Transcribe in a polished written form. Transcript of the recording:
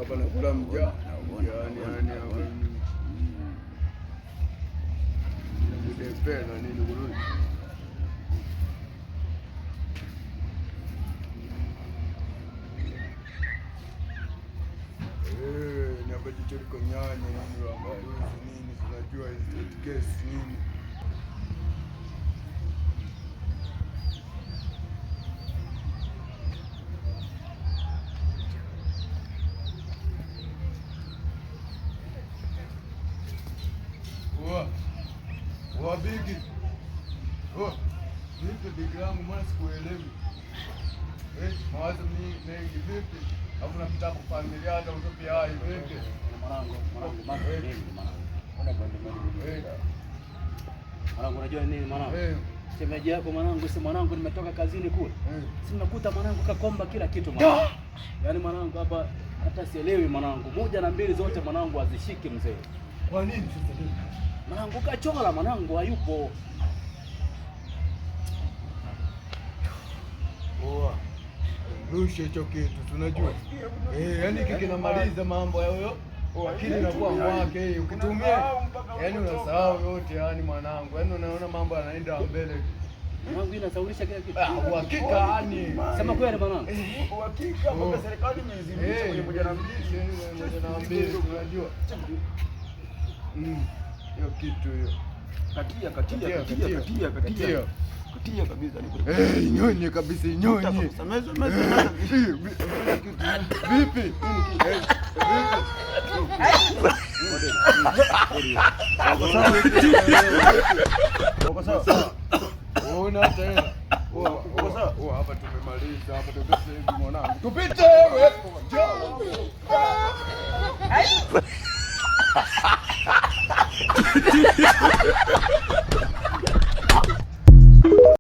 hapa nakula mjani pena nini kurudi nabajichoriko nyanya nini wamaduzi nini tunajua kesi nini Bigi. Vipi bigi langu mbona sikuelewi? Mawazo mengi vipi? Hapo napita kwa familia hata utopi hai vipi? Mwanangu. Mwanangu unajua nini mwanangu? Shemeji yako mwanangu, si mwanangu nimetoka kazini kule. Si nakuta mwanangu kakomba kila kitu mwanangu. Yaani mwanangu hapa hata sielewi mwanangu. Moja na mbili zote mwanangu azishiki mzee. Kwa nini sasa hivi? Mwanangu kachola mwanangu hayupo. Rusha hicho kitu tunajua. Yaani hiki kinamaliza mambo ya huyo. Akili inakuwa mwake ukitumia. Yaani unasahau yote yani mwanangu. Yaani unaona mambo yanaenda mbele. Mwanangu inasaulisha kila kitu. Uhakika yani. Sema kweli mwanangu. Uhakika kwa serikali imeidhinisha kwenye moja na mbili unajua. Hiyo kitu hiyo. Katia kabisa. Nyonye kabisa nyonye. Vipi? Ona tena. Hapa tumemaliza, hapa tupite mwanangu. Tupite wewe. Njoo.